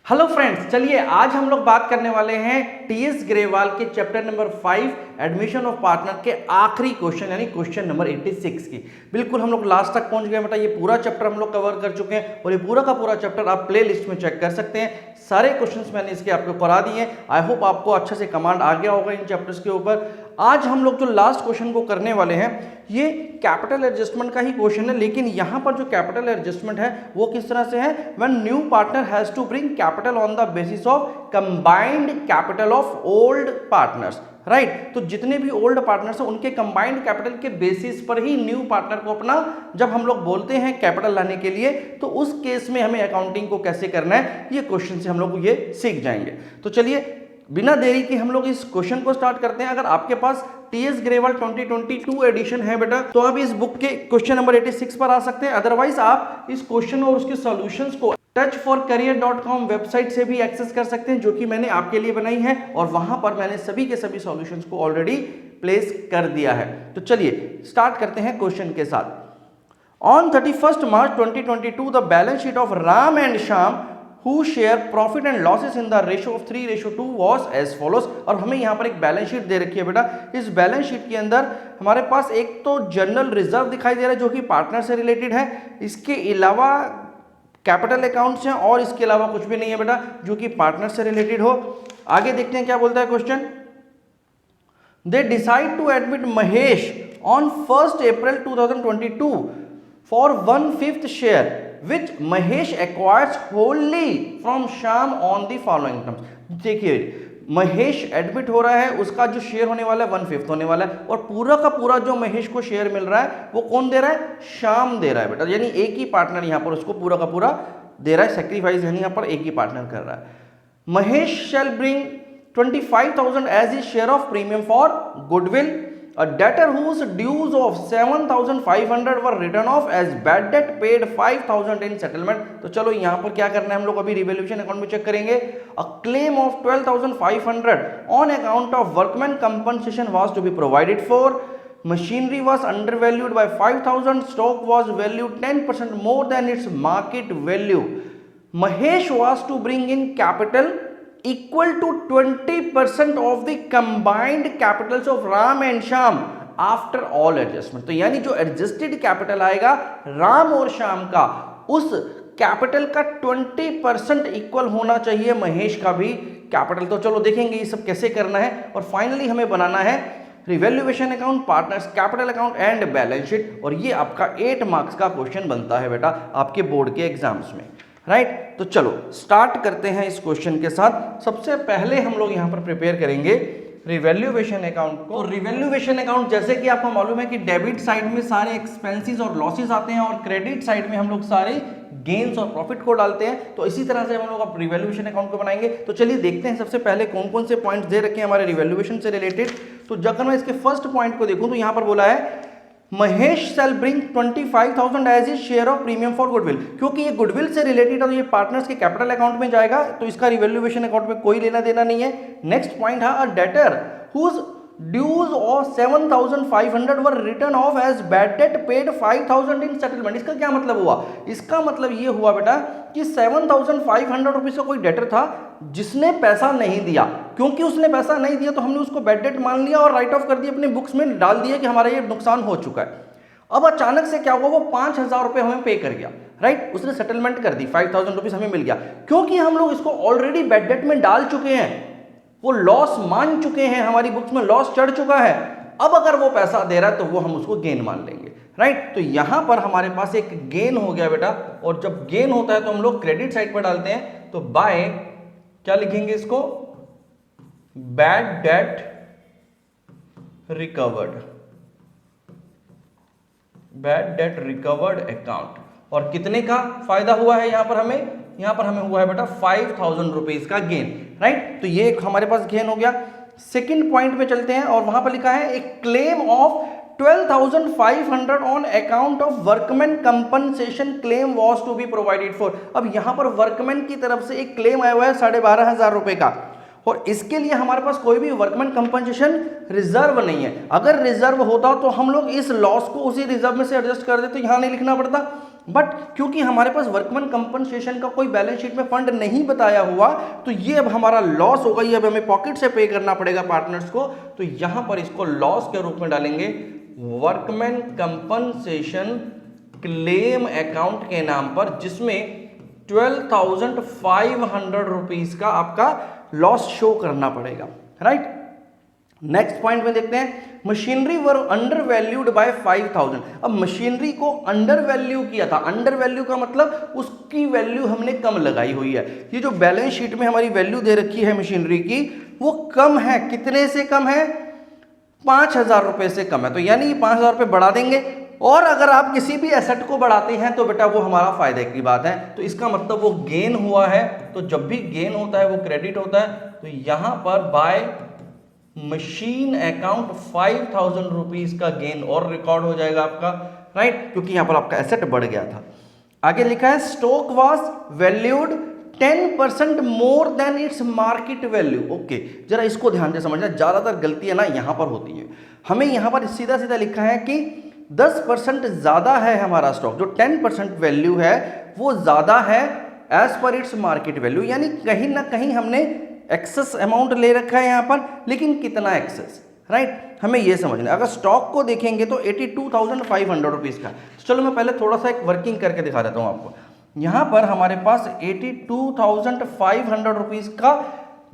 Hello friends, चलिए आज हम लोग बात करने वाले हैं टीएस ग्रेवाल के chapter number 5 admission of partner के आखिरी क्वेश्चन यानी क्वेश्चन नंबर 86 की। बिल्कुल हम लोग लास्ट तक पहुंच गए बेटा। ये पूरा चैप्टर हम लोग कवर कर चुके हैं और ये पूरा का पूरा चैप्टर आप प्ले लिस्ट में चेक कर सकते हैं। सारे क्वेश्चंस मैंने इसके आपको करा दिए हैं। आई होप आपको अच्छे से कमांड आ गया होगा इन चैप्टर्स के ऊपर। आज हम लोग जो लास्ट क्वेश्चन को करने वाले हैं ये कैपिटल एडजस्टमेंट का ही क्वेश्चन है, लेकिन यहां पर जो कैपिटल एडजस्टमेंट है वो किस तरह से है। When new partner has to bring capital on the basis of combined capital of old partners, right. तो जितने भी ओल्ड पार्टनर्स हैं उनके कंबाइंड कैपिटल के बेसिस पर ही न्यू पार्टनर को अपना जब हम लोग बोलते हैं कैपिटल लाने के लिए, तो उस केस में हमें अकाउंटिंग को कैसे करना है ये क्वेश्चन से हम लोग ये सीख जाएंगे। तो चलिए बिना देरी के हम लोग इस क्वेश्चन को स्टार्ट करते हैं। अगर आपके पास टीएस ग्रेवाल 2022 एडिशन है बेटा तो आप इस बुक के क्वेश्चन नंबर 86 पर आ सकते हैं। अदरवाइज आप इस क्वेश्चन और उसके सॉल्यूशंस को touchforcareer.com वेबसाइट से भी एक्सेस कर सकते हैं, जो कि मैंने आपके लिए बनाई है और वहां पर मैंने सभी के सभी सॉल्यूशंस को ऑलरेडी प्लेस कर दिया है। तो चलिए स्टार्ट करते हैं क्वेश्चन के साथ। On 31 March 2022 the balance sheet of Ram and Shyam who share profit and losses in the ratio of 3:2 was as follows। और हमें यहाँ पर एक बैलेंस शीट दे रखी है बेटा। इस बैलेंस शीट के अंदर हमारे पास एक तो जनरल रिजर्व दिखाई दे रहा है जो कि पार्टनर से रिलेटेड है, इसके अलावा कैपिटल अकाउंट्स हैं और इसके अलावा कुछ भी नहीं है बेटा जो कि पार्टनर से रिलेटेड हो। आगे देखते हैं क्या बोलता है question. They decide to admit Mahesh on 1 April 2022 for 1/5 share which Mahesh acquires wholly from Shyam on the following terms। देखिए महेश एडमिट हो रहा है, उसका जो शेयर होने वाला है 1/5 होने वाला है और पूरा का पूरा जो महेश को शेयर मिल रहा है वो कौन दे रहा है, श्याम दे रहा है बेटा। यानी एक ही पार्टनर यहाँ पर उसको पूरा का पूरा दे रहा है, सेक्रीफाइस यानी यहाँ पर एक ही पार्टनर कर रहा है। Mahesh shall bring 25,000 as his share of premium for goodwill। A debtor whose dues of 7,500 were written off as bad debt paid 5,000 in settlement। तो चलो यहाँ पर क्या करना है हम लोग अभी रिवैल्यूएशन अकाउंट में चेक करेंगे। A claim of 12,500 on account of workman compensation was to be provided for। Machinery was undervalued by 5,000। Stock was valued 10% more than its market value। Mahesh was to bring in capital equal to 20% of the combined capitals of Ram and Shyam after all adjustment। तो यानी जो adjusted capital आएगा राम और श्याम का, उस capital का 20% equal होना चाहिए महेश का भी कैपिटल। तो चलो देखेंगे ये सब कैसे करना है और फाइनली हमें बनाना है revaluation account, partners capital account and balance sheet. और ये आपका 8 मार्क्स का क्वेश्चन बनता है बेटा आपके बोर्ड के एग्जाम्स में, राइट। तो चलो स्टार्ट करते हैं इस क्वेश्चन के साथ। सबसे पहले हम लोग यहाँ पर प्रिपेयर करेंगे रिवैल्यूएशन अकाउंट को। रिवैल्यूएशन अकाउंट जैसे कि आपको मालूम है कि डेबिट साइड में सारे एक्सपेंसेस और लॉसेस आते हैं और क्रेडिट साइड में हम लोग सारे गेन्स और प्रॉफिट को डालते हैं। तो इसी तरह से हम लोग अब रिवैल्यूएशन अकाउंट को बनाएंगे। तो चलिए देखते हैं सबसे पहले कौन कौन से पॉइंट्स दे रखे हैं हमारे रिवैल्यूएशन से रिलेटेड। तो जब मैं इसके फर्स्ट पॉइंट को देखूं तो यहाँ पर बोला है Mahesh shall bring 25,000 as a share of premium for goodwill. क्योंकि ये गुडविल से रिलेटेड है तो ये पार्टनर्स के कैपिटल अकाउंट में जाएगा, तो इसका रिवैल्यूएशन अकाउंट में कोई लेना देना नहीं है। नेक्स्ट पॉइंट है a debtor whose dues of 7,500 were return off as bad debt paid 5,000 in settlement. इसका क्या मतलब हुआ, इसका मतलब ये हुआ बेटा कि 7,500 रुपीज का कोई डेटर था जिसने पैसा नहीं दिया। क्योंकि उसने पैसा नहीं दिया तो हमने उसको बैड डेट मान लिया और राइट ऑफ कर दिया, अपने बुक्स में डाल दिया कि हमारा ये नुकसान हो चुका है। अब अचानक से क्या हुआ, वो 5,000 रुपए हमें पे कर गया, राइट। उसने सेटलमेंट कर दी, 5,000 रुपीज हमें मिल गया। क्योंकि हम लोग इसको ऑलरेडी बैड डेट में डाल चुके हैं, वो लॉस मान चुके हैं, हमारी बुक्स में लॉस चढ़ चुका है। अब अगर वो पैसा दे रहा है तो वो हम उसको गेन मान लेंगे, राइट। तो यहां पर हमारे पास एक गेन हो गया बेटा। और जब गेन होता है तो हम लोग क्रेडिट साइड पर डालते हैं। तो बाय क्या लिखेंगे इसको, bad debt recovered, bad debt recovered account. और कितने का फायदा हुआ है यहां पर हमें हुआ है बेटा 5,000 रुपीज का गेन, राइट। तो ये हमारे पास गेन हो गया। सेकंड पॉइंट पे चलते हैं और वहां पर लिखा है एक claim of 12,500 on account of workman compensation claim was to be provided for. अब यहां पर वर्कमैन की तरफ से एक क्लेम आया हुआ है 12,500 रुपए का और इसके लिए हमारे पास कोई भी वर्कमैन कंपनसेशन रिजर्व नहीं है। अगर रिजर्व होता तो हम लोग इस लॉस को उसी रिजर्व में से एडजस्ट कर देते, यहां नहीं लिखना पड़ता। बट क्योंकि हमारे पास वर्कमैन कंपनसेशन का कोई बैलेंस शीट में फंड नहीं बताया हुआ, तो ये अब हमारा लॉस होगा, ये अब हमें पॉकेट से पे करना पड़ेगा पार्टनर्स को। तो यहां पर इसको लॉस के रूप में डालेंगे वर्कमैन कंपनसेशन क्लेम अकाउंट के नाम पर, जिसमें 12,500 रुपीज का आपका लॉस शो करना पड़ेगा, राइट। नेक्स्ट पॉइंट में देखते हैं, मशीनरी वर अंडर वैल्यूड बाय 5,000। अब मशीनरी को अंडर वैल्यू किया था, अंडर वैल्यू का मतलब उसकी वैल्यू हमने कम लगाई हुई है। ये जो बैलेंस शीट में हमारी वैल्यू दे रखी है मशीनरी की, वो कम है। कितने से कम है? 5,000 रुपए से कम है। तो यानी ये 5,000 रुपए बढ़ा देंगे, और अगर आप किसी भी एसेट को बढ़ाते हैं तो बेटा वो हमारा फायदे की बात है। तो इसका मतलब वो गेन हुआ है। तो जब भी गेन होता है वो क्रेडिट होता है। तो यहां पर बाय मशीन अकाउंट 5,000 रुपीज का गेन और रिकॉर्ड हो जाएगा आपका, राइट, क्योंकि यहां पर आपका एसेट बढ़ गया था। आगे लिखा है stock was valued 10% more than its market value. Okay, जरा इसको ध्यान से समझना, ज्यादातर गलतियां ना यहां पर होती है। हमें यहां पर सीधा सीधा लिखा है कि 10% ज्यादा है हमारा स्टॉक, जो 10% वैल्यू है वो ज्यादा है as per its market value, यानी कहीं ना कहीं हमने एक्सेस अमाउंट ले रखा है यहां पर, लेकिन कितना एक्सेस, राइट, हमें यह समझना है। अगर स्टॉक को देखेंगे तो 82,500 रुपीज का। चलो मैं पहले थोड़ा सा एक वर्किंग करके दिखा देता हूं आपको। यहां पर हमारे पास 82,500 रुपीज का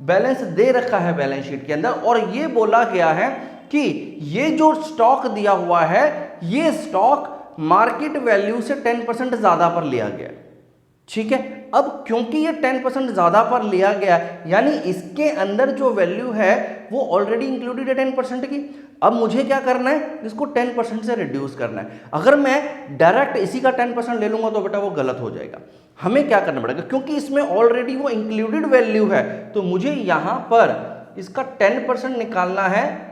बैलेंस दे रखा है बैलेंस शीट के अंदर, और ये बोला गया है कि ये जो स्टॉक दिया हुआ है, ये स्टॉक मार्केट वैल्यू से 10% ज्यादा पर लिया गया, ठीक है। अब क्योंकि ये 10% ज्यादा पर लिया गया, यानी इसके अंदर जो वैल्यू है वो ऑलरेडी इंक्लूडेड है 10% की। अब मुझे क्या करना है, इसको 10% से रिड्यूस करना है। अगर मैं डायरेक्ट इसी का 10% ले लूंगा तो बेटा वो गलत हो जाएगा। हमें क्या करना पड़ेगा, क्योंकि इसमें ऑलरेडी वो इंक्लूडेड वैल्यू है, तो मुझे यहां पर इसका 10% निकालना है,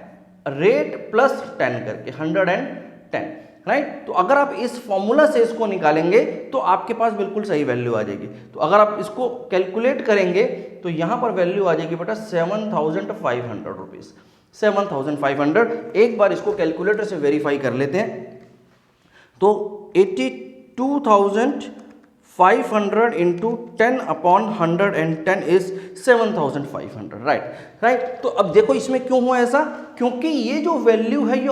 रेट प्लस 10 करके 110, राइट। तो अगर आप इस फॉर्मूला से इसको निकालेंगे तो आपके पास बिल्कुल सही वैल्यू आ जाएगी। तो अगर आप इसको कैलकुलेट करेंगे तो यहां पर वैल्यू आ जाएगी बेटा 7,500 रुपीज, 7,500। एक बार इसको कैलकुलेटर से वेरीफाई कर लेते हैं। तो 82,500 इंटू 10 अपॉन 110 इज 7,500, राइट। तो अब देखो इसमें क्यों हुआ ऐसा, क्योंकि ये जो वैल्यू है ये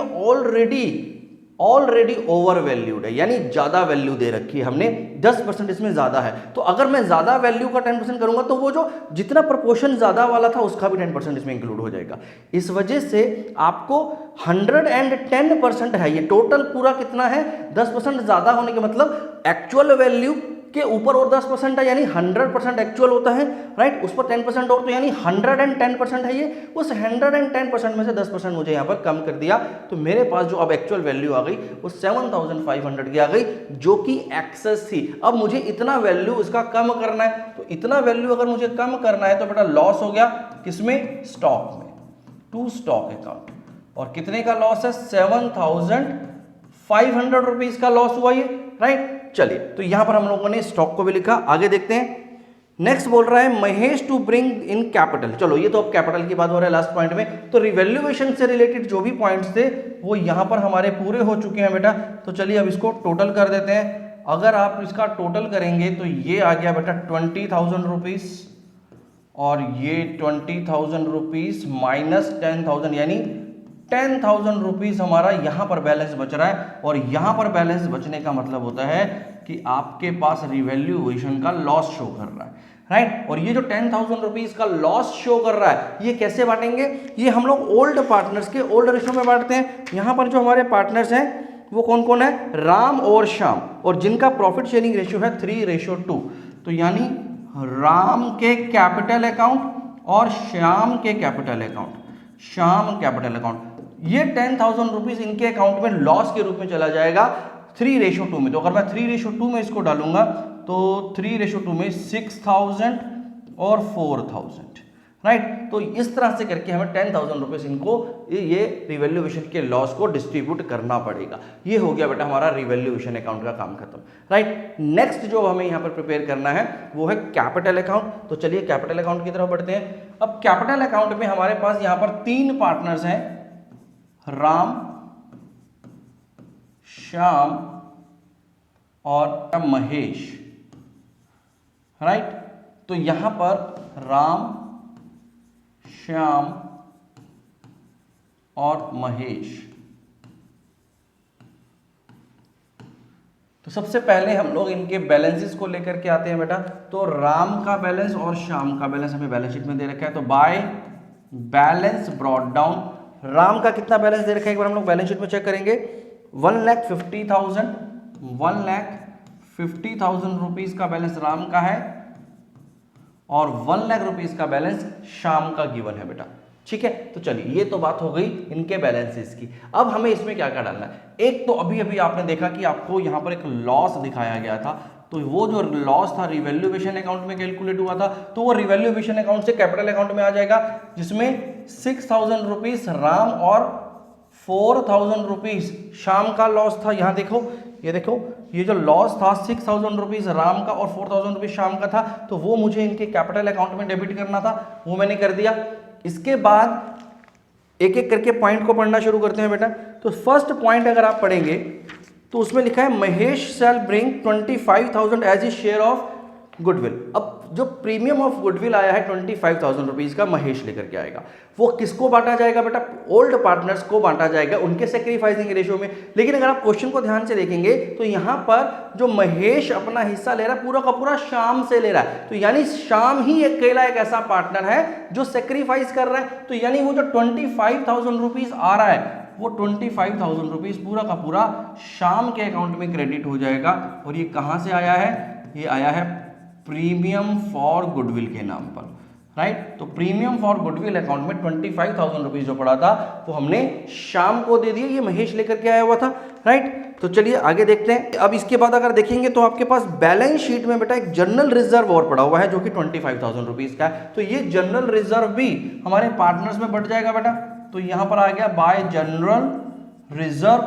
ऑलरेडी ओवर वैल्यूड है, यानी ज्यादा वैल्यू दे रखी है हमने, 10% इसमें ज्यादा है। तो अगर मैं ज्यादा वैल्यू का 10% करूंगा तो वो जो जितना प्रोपोर्शन ज्यादा वाला था उसका भी 10% इसमें इंक्लूड हो जाएगा। इस वजह से आपको 110% है, ये टोटल पूरा कितना है, 10% ज्यादा होने के मतलब एक्चुअल वैल्यू के ऊपर और 10% है, यानी 100% एक्चुअल होता है, राइट। उस पर 10% और, तो यानी 110% है ये। उस 110% में से 10% मुझे यहां पर कम कर दिया, तो मेरे पास जो अब एक्चुअल वैल्यू आ गई वो 7,500 की आ गई, जो कि एक्सेस थी। अब मुझे इतना वैल्यू इसका कम करना है, तो इतना वैल्यू अगर मुझे कम करना है तो बेटा लॉस हो गया किसमें, स्टॉक में, टू स्टॉक अकाउंट। और कितने का लॉस है, 7,500 रुपीज का लॉस हुआ ये, राइट। चलिए, तो यहां पर हम लोगों ने स्टॉक को भी लिखा। आगे देखते हैं, नेक्स्ट बोल रहा है Mahesh to bring in capital. चलो ये तो अब कैपिटल की बात हो रहा है लास्ट पॉइंट में। तो रिवैल्यूएशन से रिलेटेड जो भी पॉइंट्स थे वो यहां पर हमारे पूरे हो चुके हैं बेटा। तो चलिए अब इसको टोटल कर देते हैं। अगर आप इसका टोटल करेंगे तो ये आ गया बेटा 20,000 रुपीज, और ये 20,000 रुपीज माइनस 10,000, यानी 10,000 रुपीज हमारा यहां पर बैलेंस बच रहा है। और यहां पर बैलेंस बचने का मतलब होता है कि आपके पास रिवैल्यूएशन का लॉस शो कर रहा है, राइट। और ये जो 10,000 रुपीज का लॉस शो कर रहा है, ये कैसे बांटेंगे, ये हम लोग ओल्ड पार्टनर्स के ओल्ड रेशियो में बांटते हैं। यहां पर जो हमारे पार्टनर्स हैं वो कौन कौन है, राम और श्याम, और जिनका प्रॉफिट शेयरिंग रेशियो है 3:2। तो यानी राम के कैपिटल अकाउंट और श्याम के capital account, Shyam capital account, ये 10,000 रुपीज इनके अकाउंट में लॉस के रूप में चला जाएगा 3:2 में। तो अगर मैं 3:2 में इसको डालूंगा तो 3:2 में 6,000 और 4,000, राइट। तो इस तरह से करके हमें 10,000 रुपीज इनको ये रिवैल्यूएशन के लॉस को डिस्ट्रीब्यूट करना पड़ेगा। ये हो गया बेटा हमारा रिवैल्यूएशन अकाउंट का काम खत्म, राइट। नेक्स्ट जो हमें यहाँ पर प्रिपेयर करना है वो है कैपिटल अकाउंट। तो चलिए कैपिटल अकाउंट की तरफ बढ़ते हैं। अब कैपिटल अकाउंट में हमारे पास यहाँ पर 3 पार्टनर्स हैं, राम, श्याम और महेश, राइट। तो यहां पर राम, श्याम और महेश। तो सबसे पहले हम लोग इनके बैलेंसेस को लेकर के आते हैं बेटा। तो राम का बैलेंस और श्याम का बैलेंस हमें बैलेंस शीट में दे रखा है। तो by balance brought down, Ram का कितना बैलेंस दे रखा है एक बार हम लोग बैलेंस शीट में चेक करेंगे। 1,50,000 1,50,000 रुपीज का बैलेंस राम का है और 1 लाख रुपीज का बैलेंस शाम का गिवन है बेटा, ठीक है। तो चलिए ये तो बात हो गई इनके बैलेंसेस की। अब हमें इसमें क्या क्या डालना है। एक तो अभी अभी आपने देखा कि आपको यहां पर एक लॉस दिखाया गया था, तो वो जो लॉस था रिवैल्यूएशन अकाउंट में कैलकुलेट हुआ था, तो वो रिवैल्यूएशन अकाउंट से कैपिटल अकाउंट में आ जाएगा, जिसमें 6,000 रुपीज राम और 4,000 रुपीज शाम का लॉस था। यहां देखो, ये देखो, ये जो लॉस था 6,000 रुपीज राम का और 4,000 रुपीज शाम का था, तो वो मुझे इनके कैपिटल अकाउंट में डेबिट करना था, वो मैंने कर दिया। इसके बाद एक एक करके पॉइंट को पढ़ना शुरू करते हैं बेटा। तो फर्स्ट पॉइंट अगर आप पढ़ेंगे तो उसमें लिखा है Mahesh shall bring 25,000 as a share of goodwill. अब जो प्रीमियम ऑफ गुडविल आया है 25,000 रुपीज का, महेश लेकर के आएगा। वो किसको बांटा जाएगा बेटा? ओल्ड पार्टनर्स को बांटा जाएगा उनके सेक्रीफाइसिंग रेशियो में। लेकिन अगर आप क्वेश्चन को ध्यान से देखेंगे तो यहां पर जो महेश अपना हिस्सा ले रहा है पूरा का पूरा शाम से ले रहा है, तो यानी शाम ही अकेला एक ऐसा पार्टनर है जो सेक्रीफाइस कर रहा है। तो यानी वो जो 25,000 रुपीज आ रहा है वो 25,000 रुपीज पूरा का पूरा शाम के अकाउंट में क्रेडिट हो जाएगा। और ये कहां से आया है? ये आया है प्रीमियम फॉर गुडविल के नाम पर, राइट। तो प्रीमियम फॉर गुडविल अकाउंट में 25,000 रुपीज जो पड़ा था वो हमने शाम को दे दिया, ये महेश लेकर के आया हुआ था, राइट। तो चलिए आगे देखते हैं। अब इसके बाद अगर देखेंगे तो आपके पास बैलेंस शीट में बेटा एक जनरल रिजर्व और पड़ा हुआ है जो कि 25,000 रुपीज का है। तो ये जनरल रिजर्व भी हमारे पार्टनर्स में बढ़ जाएगा बेटा। तो यहां पर आ गया बाय जनरल रिजर्व,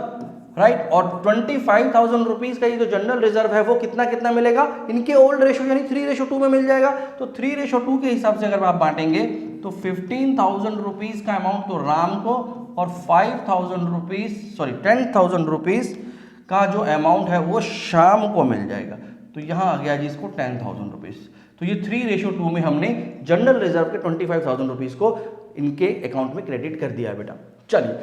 राइट। और 25,000 रुपीज का ये जो जनरल रिजर्व है वो कितना कितना मिलेगा? इनके ओल्ड रेशो यानी 3:2 में मिल जाएगा। तो 3:2 के हिसाब से अगर आप बांटेंगे तो 15,000 रुपीज का अमाउंट तो राम को और 5,000 रुपीज, सॉरी 10,000 रुपीज का जो अमाउंट है वो शाम को मिल जाएगा। तो यहां आ गया जी इसको 10,000 रुपीज। तो ये 3:2 में हमने जनरल रिजर्व के 25,000 रुपीज को इनके अकाउंट में क्रेडिट कर दिया है बेटा। चलिए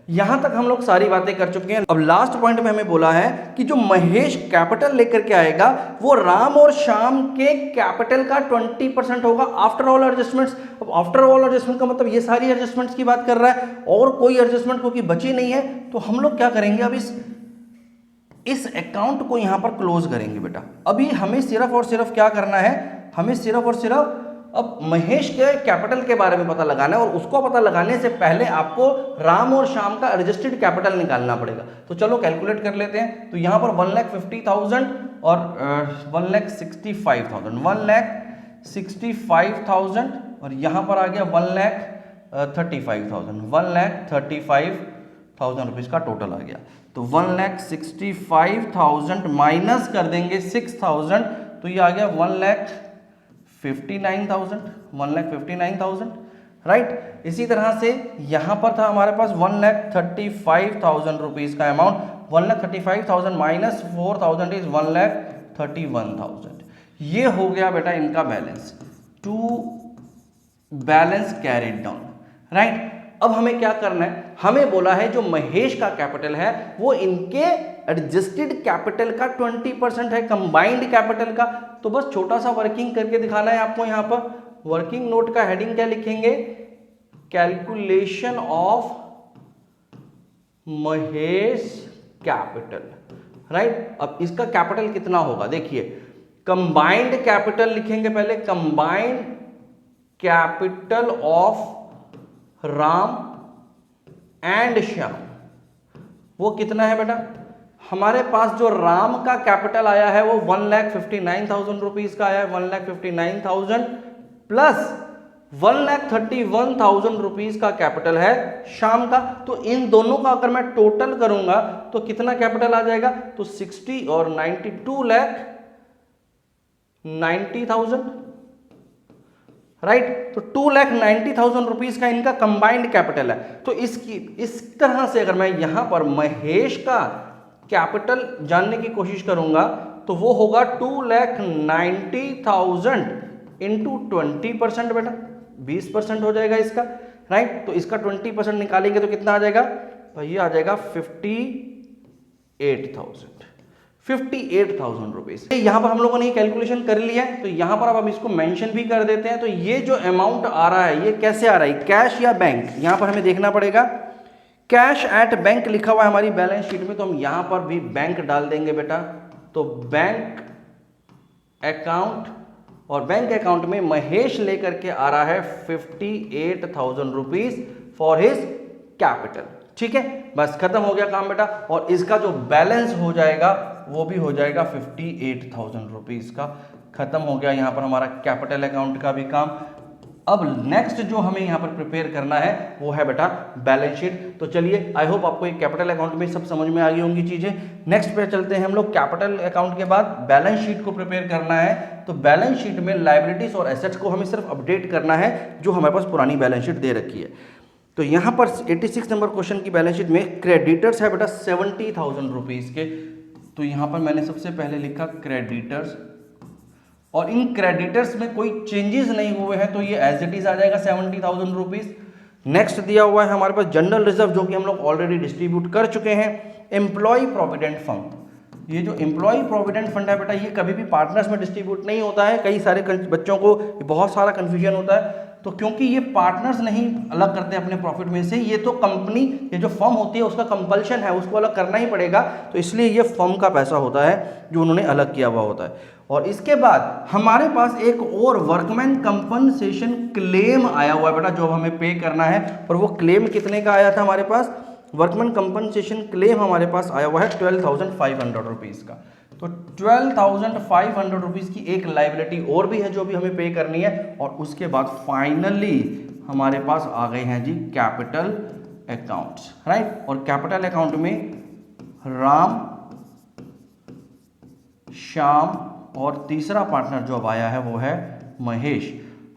यहां तक हम लोग सारी बातें कर चुके हैं। अब लास्ट पॉइंट में हमें बोला है कि जो महेश कैपिटल लेकर के आएगा वो राम और श्याम के कैपिटल का 20% होगा आफ्टर ऑल एडजस्टमेंट्स। अब आफ्टर ऑल एडजस्टमेंट का मतलब ये सारी एडजस्टमेंट्स की बात कर रहा है और कोई एडजस्टमेंट क्योंकि बची नहीं है। तो हम लोग क्या करेंगे, अब इस अकाउंट को यहां पर क्लोज करेंगे बेटा। अभी हमें सिर्फ और सिर्फ क्या करना है, हमें सिर्फ और सिर्फ अब महेश के कैपिटल के बारे में पता लगाना है और उसको पता लगाने से पहले आपको राम और श्याम का एडजस्टेड कैपिटल निकालना पड़ेगा। तो चलो कैलकुलेट कर लेते हैं। तो यहां पर 1,50,000 और 1,65,000, 1,65,000 और यहां पर आ गया 1,35,000, 1,35,000 रुपीज का टोटल आ गया। तो 1,65,000 माइनस कर देंगे 6,000 तो ये आ गया 1,59,000, राइट। इसी तरह से यहां पर था हमारे पास 1,35,000 रुपीज का अमाउंट, 1,35,000 माइनस 4,000 इज 1,31,000। ये हो गया बेटा इनका balance, to balance carried down, right. अब हमें क्या करना है, हमें बोला है जो महेश का कैपिटल है वो इनके एडजस्टेड कैपिटल का 20% है, कंबाइंड कैपिटल का। तो बस छोटा सा वर्किंग करके दिखाना है आपको। यहां पर वर्किंग नोट का हेडिंग क्या लिखेंगे? Calculation of Mahesh capital, right. अब इसका कैपिटल कितना होगा देखिए, कंबाइंड कैपिटल लिखेंगे पहले, combined capital of Ram and Shyam. वो कितना है बेटा? हमारे पास जो राम का कैपिटल आया है वो 1,59,000 रुपीज का आया है, 1,59,000 प्लस 1,31,000 रुपीज का कैपिटल है श्याम का। तो इन दोनों का अगर मैं टोटल करूंगा तो कितना कैपिटल आ जाएगा? तो 60 और 92,90,000, राइट। तो 2,90,000 रुपीज का इनका कंबाइंड कैपिटल है। तो इस तरह से अगर मैं यहां पर महेश का कैपिटल जानने की कोशिश करूंगा तो वो होगा 2,90,000 इंटू 20% बेटा, 20% हो जाएगा इसका, राइट। तो इसका 20% निकालेंगे तो कितना आ जाएगा भाई, ये आ जाएगा 58,000 रुपीज। यहां पर हम लोगों ने कैलकुलेशन कर लिया है, तो यहां पर अब हम इसको मेंशन भी कर देते हैं। तो ये जो अमाउंट आ रहा है ये कैसे आ रहा है, कैश या बैंक, यहां पर हमें देखना पड़ेगा। कैश एट बैंक लिखा हुआ है हमारी बैलेंस शीट में, तो हम यहां पर भी बैंक डाल देंगे बेटा। तो बैंक अकाउंट, और बैंक अकाउंट में महेश लेकर के आ रहा है 58,000 रुपीज फॉर हिज कैपिटल। ठीक है, बस खत्म हो गया काम बेटा। और इसका जो बैलेंस हो जाएगा वो भी हो जाएगा 58,000 रुपीज का। खत्म हो गया यहाँ पर हमारा कैपिटल अकाउंट का भी काम। अब नेक्स्ट जो हमें यहाँ पर प्रिपेयर करना है वो है बेटा बैलेंस शीट। तो चलिए, आई होप आपको एक कैपिटल अकाउंट में सब समझ में आ गई होंगी चीजें। नेक्स्ट पे चलते हैं हम लोग। कैपिटल अकाउंट के बाद बैलेंस शीट को प्रिपेयर करना है। तो बैलेंस शीट में लायबिलिटीज और एसेट्स को हमें सिर्फ अपडेट करना है जो हमारे पास पुरानी बैलेंस शीट दे रखी है। तो यहाँ पर 86 नंबर क्वेश्चन की बैलेंस शीट में क्रेडिटर्स है बेटा 70,000 रुपीज के। तो यहाँ पर मैंने सबसे पहले लिखा क्रेडिटर्स, और इन क्रेडिटर्स में कोई चेंजेस नहीं हुए हैं तो ये एज इट इज आ जाएगा 70,000 रुपीज। नेक्स्ट दिया हुआ है हमारे पास जनरल रिजर्व, जो कि हम लोग ऑलरेडी डिस्ट्रीब्यूट कर चुके हैं। एम्प्लॉय प्रोविडेंट फंड, ये जो एम्प्लॉय प्रोविडेंट फंड है बेटा ये कभी भी पार्टनर्स में डिस्ट्रीब्यूट नहीं होता है। कई सारे बच्चों को बहुत सारा कंफ्यूजन होता है, तो क्योंकि ये पार्टनर्स नहीं अलग करते अपने प्रॉफिट में से, ये तो कंपनी, ये जो फर्म होती है उसका कंपल्शन है, उसको अलग करना ही पड़ेगा। तो इसलिए ये फर्म का पैसा होता है जो उन्होंने अलग किया हुआ होता है। और इसके बाद हमारे पास एक और वर्कमैन कंपनसेशन क्लेम आया हुआ है बेटा, जो हमें पे करना है। और वो क्लेम कितने का आया था हमारे पास, वर्कमैन कंपनसेशन क्लेम हमारे पास आया हुआ है 12,500 रुपीज़ का। तो 12,500 रुपीज़ की एक लाइबिलिटी और भी है जो भी हमें पे करनी है। और उसके बाद फाइनली हमारे पास आ गए हैं जी कैपिटल अकाउंट्स, राइट। और कैपिटल अकाउंट में राम, श्याम और तीसरा पार्टनर जो अब आया है वो है महेश।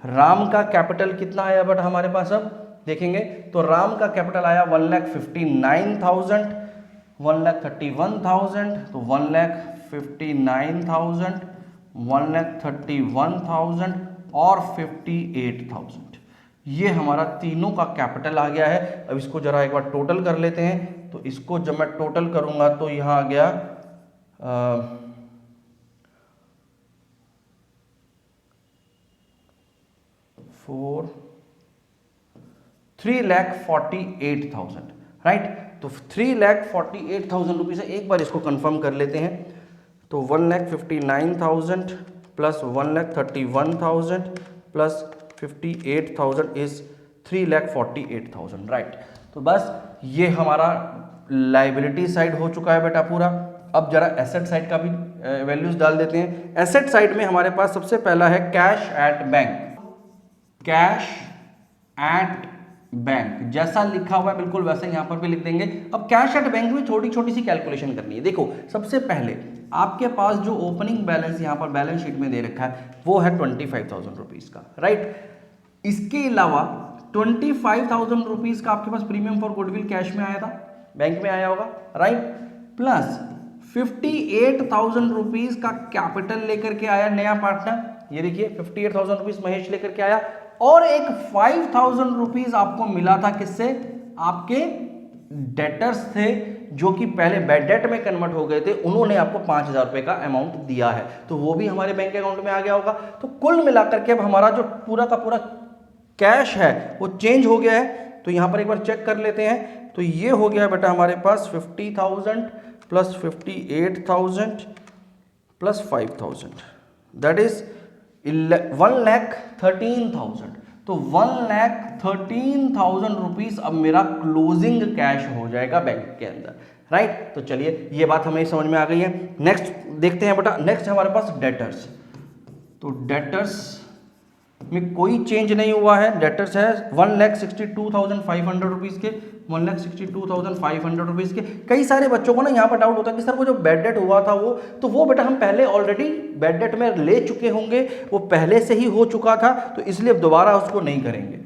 राम का कैपिटल कितना आया बट हमारे पास अब देखेंगे तो राम का कैपिटल आया 1,59,000, 1,31,000, तो 1,59,000, 1,31,000 और 58,000। ये हमारा तीनों का कैपिटल आ गया है। अब इसको जरा एक बार टोटल कर लेते हैं। तो इसको जब मैं टोटल करूंगा तो यहाँ आ गया 3,48,000, राइट। तो 3,48,000 रुपीज़ है। एक बार इसको कंफर्म कर लेते हैं। तो 1,59,000 प्लस 1,31,000 प्लस 58,000 इज 3,48,000, राइट। तो बस ये हमारा लाइबिलिटी साइड हो चुका है बेटा पूरा। अब जरा एसेट साइड का भी वैल्यूज डाल देते हैं। एसेट साइड में हमारे पास सबसे पहला है cash at bank. Cash at bank जैसा लिखा हुआ है बिल्कुल वैसे यहाँ पर भी लिख देंगे। अब कैश एट बैंक में छोटी छोटी सी कैलकुलेशन करनी है। देखो, सबसे पहले आपके पास जो ओपनिंग बैलेंस यहाँ पर बैलेंस शीट में दे रखा है वो है 25,000 रुपीज़ का, राइट। इसके अलावा 25,000 रुपीज़ का आपके पास प्रीमियम फॉर गुडविल कैश में आया था, बैंक में आया होगा, राइट। प्लस 58,000 रुपीज़ का कैपिटल लेकर के आया नया पार्टनर, ये देखिए 58,000 रुपीज़ महेश लेकर के आया। और एक 5,000 रुपीज़ आपको मिला था किससे, आपके डेटर्स थे जो कि पहले बैड डेट में कन्वर्ट हो गए थे, उन्होंने आपको 5,000 रुपए का अमाउंट दिया है, तो वो भी हमारे बैंक अकाउंट में आ गया होगा। तो कुल मिलाकर के अब हमारा जो पूरा का पूरा कैश है वो चेंज हो गया है। तो यहां पर एक बार चेक कर लेते हैं। तो ये हो गया बेटा हमारे पास 50,000 प्लस 58,000 प्लस 5,000, दैट इज 1,13,000। तो 1,13,000 रुपीज अब मेरा क्लोजिंग कैश हो जाएगा बैंक के अंदर, राइट। तो चलिए, ये बात हमें समझ में आ गई है। नेक्स्ट देखते हैं बेटा। नेक्स्ट हमारे पास डेटर्स। तो डेटर्स में कोई चेंज नहीं हुआ है। डेटर्स है 1,62,500 रुपीज़ के, 1,62,500 रुपीज़ के। कई सारे बच्चों को ना यहाँ पर डाउट होता है कि सर वो जो बैड डेट हुआ था वो बेटा हम पहले ऑलरेडी बैड डेट में ले चुके होंगे, वो पहले से ही हो चुका था, तो इसलिए दोबारा उसको नहीं करेंगे,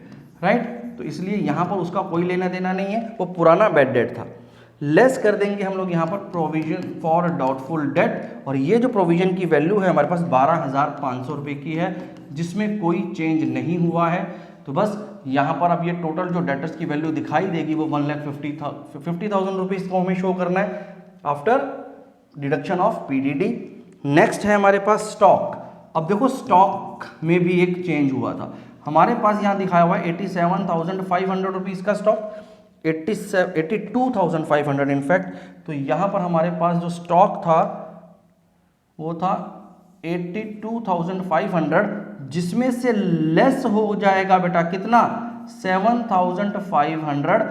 राइट। तो इसलिए यहाँ पर उसका कोई लेना देना नहीं है, वो पुराना बैड डेट था। लेस कर देंगे हम लोग यहाँ पर प्रोविजन फॉर डाउटफुल डेट, और ये जो प्रोविजन की वैल्यू है हमारे पास 12,500 रुपये की है, जिसमें कोई चेंज नहीं हुआ है। तो बस यहाँ पर अब ये टोटल जो डेटर्स की वैल्यू दिखाई देगी वो 1,50,000 रुपीज़ को हमें शो करना है after deduction of PDD. Next है हमारे पास स्टॉक। अब देखो स्टॉक में भी एक चेंज हुआ था, हमारे पास यहाँ दिखाया हुआ है 87,500 रुपीज़ का स्टॉक, 82,500 इनफैक्ट। तो यहाँ पर हमारे पास जो स्टॉक था वो था 82,500, जिसमें से लेस हो जाएगा बेटा कितना, 7,500,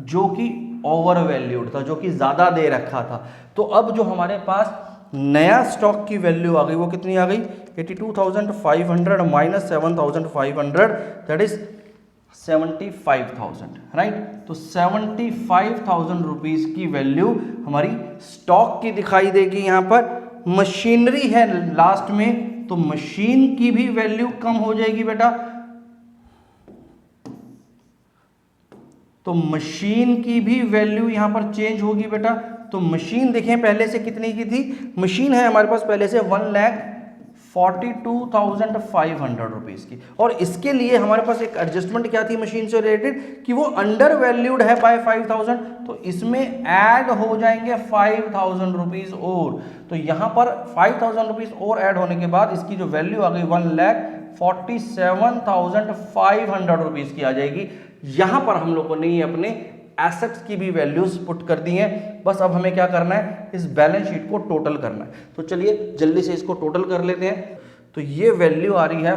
जो कि ओवर वैल्यूड था, जो कि ज़्यादा दे रखा था। तो अब जो हमारे पास नया स्टॉक की वैल्यू आ गई वो कितनी आ गई, 82,500 माइनस 7,500, दैट इज 75,000, राइट। तो 75,000 रुपीज़ की वैल्यू हमारी स्टॉक की दिखाई देगी। यहाँ पर मशीनरी है लास्ट में, तो मशीन की भी वैल्यू कम हो जाएगी बेटा, तो मशीन की भी वैल्यू यहां पर चेंज होगी बेटा। तो मशीन देखें पहले से कितनी की थी, मशीन है हमारे पास पहले से 1,42,500 रुपीज़ की, और इसके लिए हमारे पास एक एडजस्टमेंट क्या थी मशीन से रिलेटेड कि वो अंडर वैल्यूड है बाय 5,000, तो इसमें ऐड हो जाएंगे 5,000 रुपीज़ और। तो यहाँ पर 5,000 रुपीज़ और ऐड होने के बाद इसकी जो वैल्यू आ गई 1,47,500 रुपीज़ की आ जाएगी। यहाँ पर हम लोगों ने अपने एसेट्स की भी वैल्यूज पुट कर दी हैं। बस अब हमें क्या करना है, इस बैलेंस शीट को टोटल करना है। तो चलिए जल्दी से इसको टोटल कर लेते हैं। तो ये वैल्यू आ रही है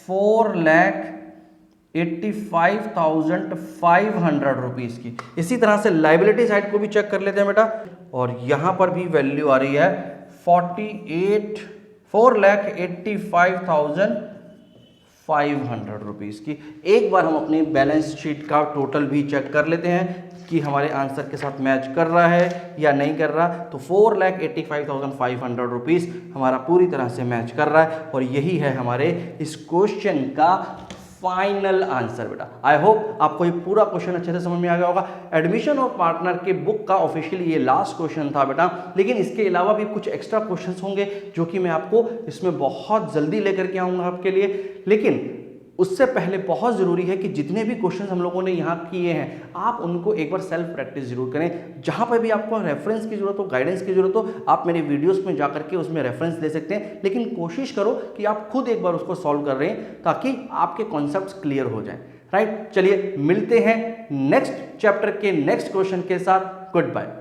4,85,500 रुपीज़ की। इसी तरह से लाइबिलिटी साइड को भी चेक कर लेते हैं बेटा, और यहाँ पर भी वैल्यू आ रही है 4,85,500 रुपीज़ की। एक बार हम अपनी बैलेंस शीट का टोटल भी चेक कर लेते हैं कि हमारे आंसर के साथ मैच कर रहा है या नहीं कर रहा। तो 4,85,500 रुपीज़ हमारा पूरी तरह से मैच कर रहा है, और यही है हमारे इस क्वेश्चन का फाइनल आंसर बेटा। आई होप आपको ये पूरा क्वेश्चन अच्छे से समझ में आ गया होगा। एडमिशन ऑफ पार्टनर के बुक का ऑफिशियली ये लास्ट क्वेश्चन था बेटा, लेकिन इसके अलावा भी कुछ एक्स्ट्रा क्वेश्चंस होंगे जो कि मैं आपको इसमें बहुत जल्दी लेकर के आऊँगा आपके लिए। लेकिन उससे पहले बहुत ज़रूरी है कि जितने भी क्वेश्चंस हम लोगों ने यहाँ किए हैं आप उनको एक बार सेल्फ प्रैक्टिस जरूर करें। जहाँ पर भी आपको रेफरेंस की ज़रूरत हो, गाइडेंस की ज़रूरत हो, आप मेरे वीडियोस में जाकर के उसमें रेफरेंस ले सकते हैं, लेकिन कोशिश करो कि आप खुद एक बार उसको सॉल्व कर रहे हैं ताकि आपके कॉन्सेप्ट्स क्लियर हो जाएं। राइट, चलिए मिलते हैं नेक्स्ट चैप्टर के नेक्स्ट क्वेश्चन के साथ। Good bye.